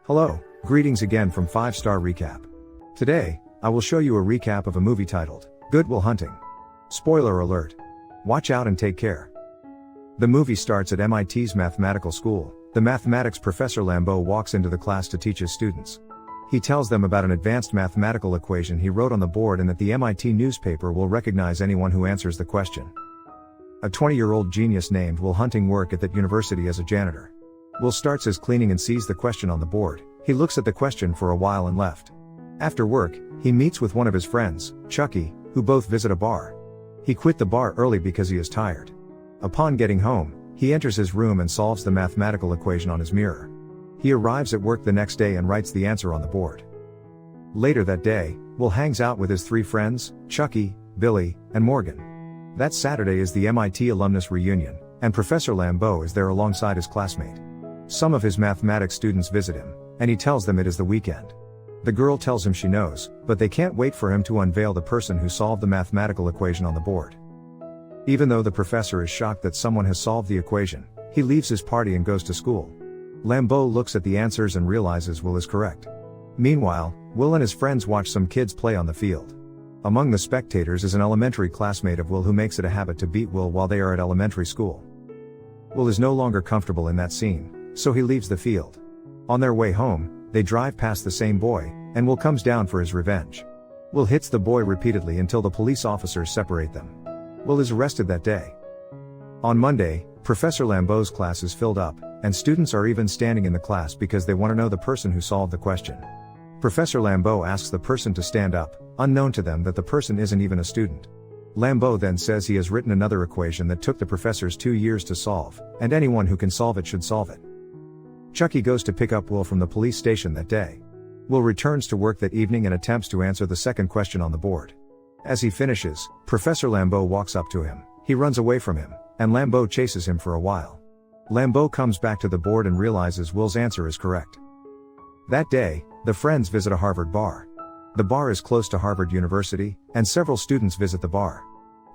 Hello, greetings again from 5-Star Recap. Today, I will show you a recap of a movie titled, Good Will Hunting. Spoiler alert. Watch out and take care. The movie starts at MIT's mathematical school. The mathematics professor Lambeau walks into the class to teach his students. He tells them about an advanced mathematical equation he wrote on the board and that the MIT newspaper will recognize anyone who answers the question. A 20-year-old genius named Will Hunting works at that university as a janitor. Will starts his cleaning and sees the question on the board. He looks at the question for a while and left. After work, he meets with one of his friends, Chucky, who both visit a bar. He quit the bar early because he is tired. Upon getting home, he enters his room and solves the mathematical equation on his mirror. He arrives at work the next day and writes the answer on the board. Later that day, Will hangs out with his 3 friends, Chucky, Billy, and Morgan. That Saturday is the MIT alumnus reunion, and Professor Lambeau is there alongside his classmate. Some of his mathematics students visit him, and he tells them it is the weekend. The girl tells him she knows, but they can't wait for him to unveil the person who solved the mathematical equation on the board. Even though the professor is shocked that someone has solved the equation, he leaves his party and goes to school. Lambeau looks at the answers and realizes Will is correct. Meanwhile, Will and his friends watch some kids play on the field. Among the spectators is an elementary classmate of Will who makes it a habit to beat Will while they are at elementary school. Will is no longer comfortable in that scene, so he leaves the field. On their way home, they drive past the same boy, and Will comes down for his revenge. Will hits the boy repeatedly until the police officers separate them. Will is arrested that day. On Monday, Professor Lambeau's class is filled up, and students are even standing in the class because they want to know the person who solved the question. Professor Lambeau asks the person to stand up, unknown to them that the person isn't even a student. Lambeau then says he has written another equation that took the professors 2 years to solve, and anyone who can solve it should solve it. Chucky goes to pick up Will from the police station that day. Will returns to work that evening and attempts to answer the second question on the board. As he finishes, Professor Lambeau walks up to him. He runs away from him, and Lambeau chases him for a while. Lambeau comes back to the board and realizes Will's answer is correct. That day, the friends visit a Harvard bar. The bar is close to Harvard University, and several students visit the bar.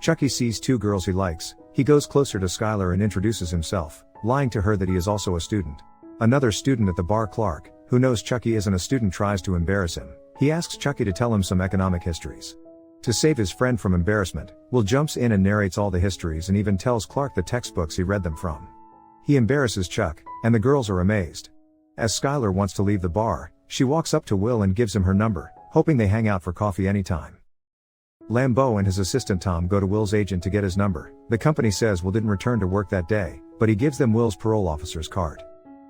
Chucky sees 2 girls he likes. He goes closer to Skylar and introduces himself, lying to her that he is also a student. Another student at the bar, Clark, who knows Chucky isn't a student, tries to embarrass him. He asks Chucky to tell him some economic histories. To save his friend from embarrassment, Will jumps in and narrates all the histories and even tells Clark the textbooks he read them from. He embarrasses Chuck, and the girls are amazed. As Skylar wants to leave the bar, she walks up to Will and gives him her number, hoping they hang out for coffee anytime. Lambeau and his assistant Tom go to Will's agent to get his number. The company says Will didn't return to work that day, but he gives them Will's parole officer's card.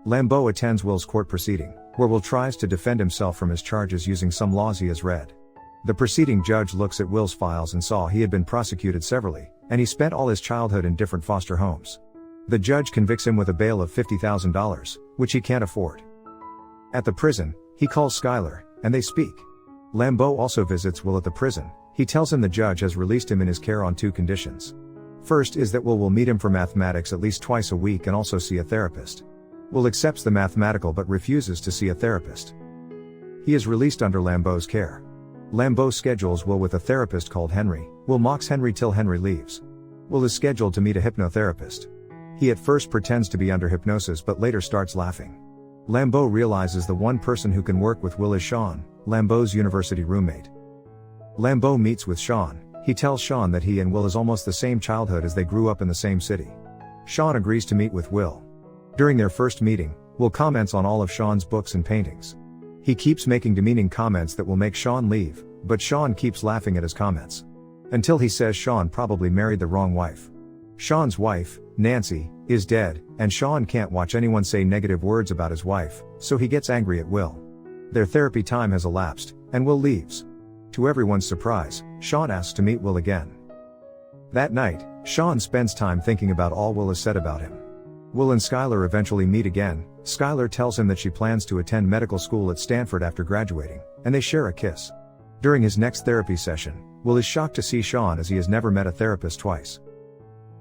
Lambeau attends Will's court proceeding, where Will tries to defend himself from his charges using some laws he has read. The proceeding judge looks at Will's files and saw he had been prosecuted severally, and he spent all his childhood in different foster homes. The judge convicts him with a bail of $50,000, which he can't afford. At the prison, he calls Skylar, and they speak. Lambeau also visits Will at the prison. He tells him the judge has released him in his care on 2 conditions. First is that Will meet him for mathematics at least twice a week and also see a therapist. Will accepts the mathematical but refuses to see a therapist. He is released under Lambeau's care. Lambeau schedules Will with a therapist called Henry. Will mocks Henry till Henry leaves. Will is scheduled to meet a hypnotherapist. He at first pretends to be under hypnosis but later starts laughing. Lambeau realizes the one person who can work with Will is Sean, Lambeau's university roommate. Lambeau meets with Sean. He tells Sean that he and Will has almost the same childhood as they grew up in the same city. Sean agrees to meet with Will. During their first meeting, Will comments on all of Sean's books and paintings. He keeps making demeaning comments that will make Sean leave, but Sean keeps laughing at his comments. Until he says Sean probably married the wrong wife. Sean's wife, Nancy, is dead, and Sean can't watch anyone say negative words about his wife, so he gets angry at Will. Their therapy time has elapsed, and Will leaves. To everyone's surprise, Sean asks to meet Will again. That night, Sean spends time thinking about all Will has said about him. Will and Skylar eventually meet again. Skylar tells him that she plans to attend medical school at Stanford after graduating, and they share a kiss. During his next therapy session, Will is shocked to see Sean as he has never met a therapist twice.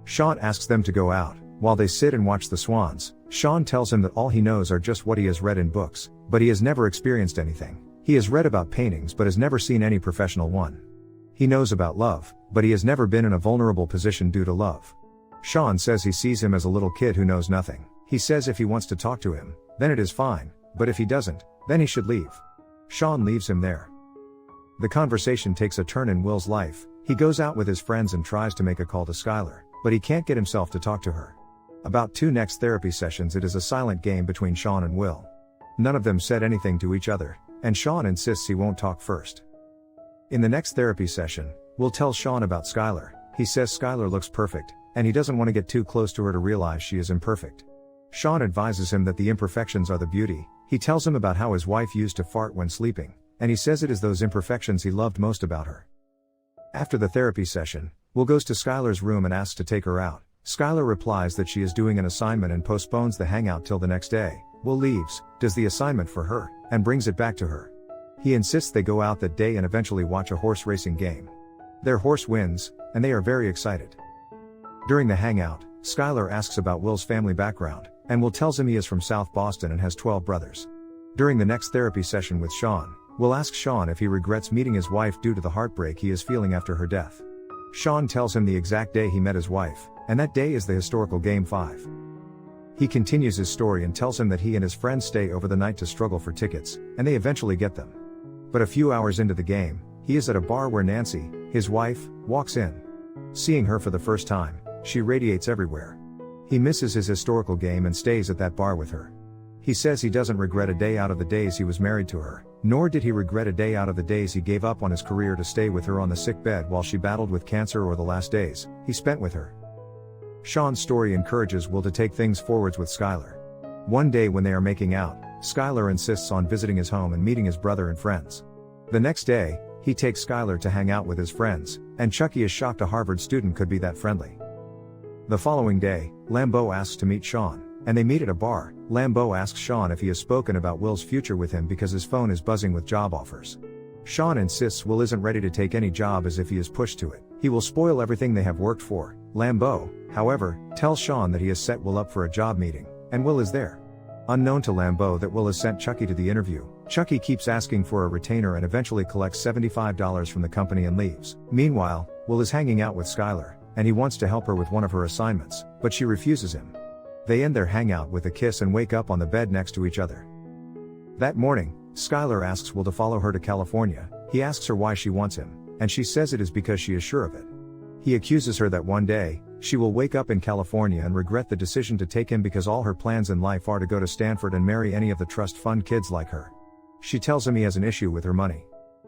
Sean asks them to go out. While they sit and watch the swans, Sean tells him that all he knows are just what he has read in books, but he has never experienced anything. He has read about paintings but has never seen any professional one. He knows about love, but he has never been in a vulnerable position due to love. Sean says he sees him as a little kid who knows nothing. He says if he wants to talk to him, then it is fine, But if he doesn't, then he should leave. Sean leaves him there. The conversation takes a turn in Will's life. He goes out with his friends and tries to make a call to Skylar, but he can't get himself to talk to her. About two next therapy sessions, it is a silent game between Sean and Will. None of them said anything to each other, and Sean insists he won't talk first. In the next therapy session, Will tells Sean about Skylar. He says Skylar looks perfect, and he doesn't want to get too close to her to realize she is imperfect. Sean advises him that the imperfections are the beauty. He tells him about how his wife used to fart when sleeping, and he says it is those imperfections he loved most about her. After the therapy session, Will goes to Skylar's room and asks to take her out. Skylar replies that she is doing an assignment and postpones the hangout till the next day. Will leaves, does the assignment for her, and brings it back to her. He insists they go out that day and eventually watch a horse racing game. Their horse wins, and they are very excited. During the hangout, Skylar asks about Will's family background, and Will tells him he is from South Boston and has 12 brothers. During the next therapy session with Sean, Will asks Sean if he regrets meeting his wife due to the heartbreak he is feeling after her death. Sean tells him the exact day he met his wife, and that day is the historical Game 5. He continues his story and tells him that he and his friends stay over the night to struggle for tickets, and they eventually get them. But a few hours into the game, he is at a bar where Nancy, his wife, walks in. Seeing her for the first time, she radiates everywhere. He misses his historical game and stays at that bar with her. He says he doesn't regret a day out of the days he was married to her, nor did he regret a day out of the days he gave up on his career to stay with her on the sick bed while she battled with cancer or the last days he spent with her. Sean's story encourages Will to take things forwards with Skylar. One day when they are making out, Skylar insists on visiting his home and meeting his brother and friends. The next day, he takes Skylar to hang out with his friends, and Chucky is shocked a Harvard student could be that friendly. The following day, Lambeau asks to meet Sean, and they meet at a bar. Lambeau asks Sean if he has spoken about Will's future with him because his phone is buzzing with job offers. Sean insists Will isn't ready to take any job as if he is pushed to it. He will spoil everything they have worked for. Lambeau, however, tells Sean that he has set Will up for a job meeting, and Will is there. Unknown to Lambeau that Will has sent Chucky to the interview, Chucky keeps asking for a retainer and eventually collects $75 from the company and leaves. Meanwhile, Will is hanging out with Skylar, and he wants to help her with one of her assignments, but she refuses him. They end their hangout with a kiss and wake up on the bed next to each other. That morning, Skylar asks Will to follow her to California. He asks her why she wants him, and she says it is because she is sure of it. He accuses her that one day, she will wake up in California and regret the decision to take him because all her plans in life are to go to Stanford and marry any of the trust fund kids like her. She tells him he has an issue with her money.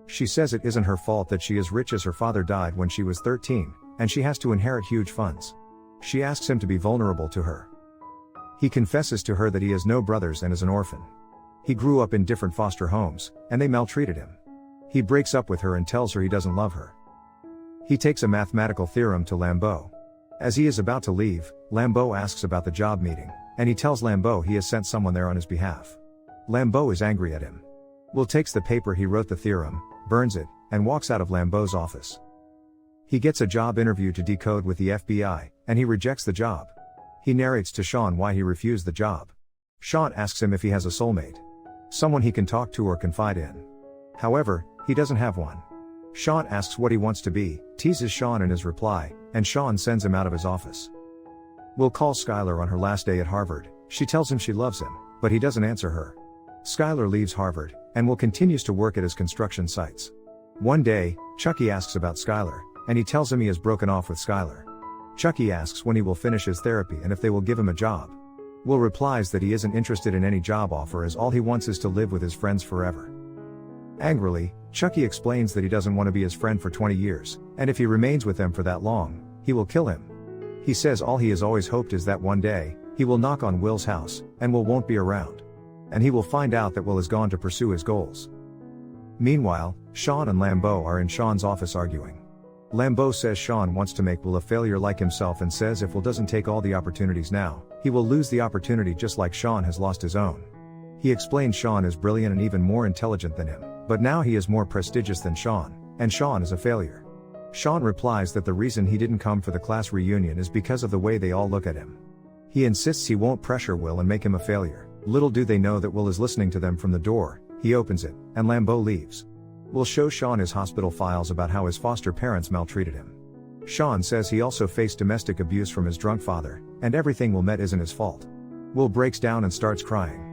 She says it isn't her fault that she is rich as her father died when she was 13, and she has to inherit huge funds. She asks him to be vulnerable to her. He confesses to her that he has no brothers and is an orphan. He grew up in different foster homes, and they maltreated him. He breaks up with her and tells her he doesn't love her. He takes a mathematical theorem to Lambeau. As he is about to leave, Lambeau asks about the job meeting, and he tells Lambeau he has sent someone there on his behalf. Lambeau is angry at him. Will takes the paper he wrote the theorem, burns it, and walks out of Lambeau's office. He gets a job interview to decode with the FBI, and he rejects the job. He narrates to Sean why he refused the job. Sean asks him if he has a soulmate. Someone he can talk to or confide in. However, he doesn't have one. Sean asks what he wants to be, teases Sean in his reply, and Sean sends him out of his office. Will calls Skylar on her last day at Harvard. She tells him she loves him, but he doesn't answer her. Skylar leaves Harvard, and Will continues to work at his construction sites. One day, Chucky asks about Skylar, and he tells him he has broken off with Skylar. Chucky asks when he will finish his therapy and if they will give him a job. Will replies that he isn't interested in any job offer as all he wants is to live with his friends forever. Angrily, Chucky explains that he doesn't want to be his friend for 20 years, and if he remains with them for that long, he will kill him. He says all he has always hoped is that one day, he will knock on Will's house, and Will won't be around. And he will find out that Will has gone to pursue his goals. Meanwhile, Sean and Lambeau are in Sean's office arguing. Lambeau says Sean wants to make Will a failure like himself and says if Will doesn't take all the opportunities now, he will lose the opportunity just like Sean has lost his own. He explains Sean is brilliant and even more intelligent than him, but now he is more prestigious than Sean, and Sean is a failure. Sean replies that the reason he didn't come for the class reunion is because of the way they all look at him. He insists he won't pressure Will and make him a failure. Little do they know that Will is listening to them from the door. He opens it, and Lambeau leaves. Will shows Sean his hospital files about how his foster parents maltreated him. Sean says he also faced domestic abuse from his drunk father, and everything Will met isn't his fault. Will breaks down and starts crying.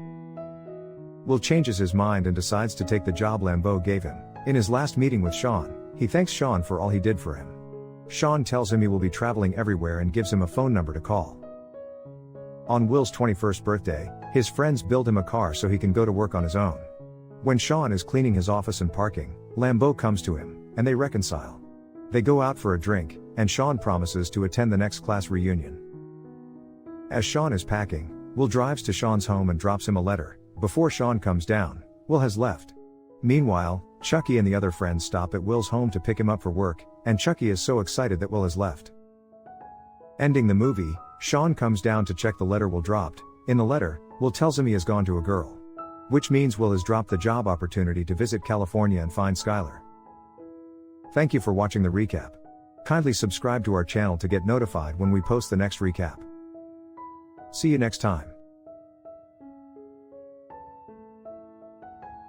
Will changes his mind and decides to take the job Lambeau gave him. In his last meeting with Sean, he thanks Sean for all he did for him. Sean tells him he will be traveling everywhere and gives him a phone number to call. On Will's 21st birthday, his friends build him a car so he can go to work on his own. When Sean is cleaning his office and parking, Lambeau comes to him, and they reconcile. They go out for a drink, and Sean promises to attend the next class reunion. As Sean is packing, Will drives to Sean's home and drops him a letter. Before Sean comes down, Will has left. Meanwhile, Chucky and the other friends stop at Will's home to pick him up for work, and Chucky is so excited that Will has left. Ending the movie, Sean comes down to check the letter Will dropped. In the letter, Will tells him he has gone to a girl. Which means Will has dropped the job opportunity to visit California and find Skylar. Thank you for watching the recap. Kindly subscribe to our channel to get notified when we post the next recap. See you next time.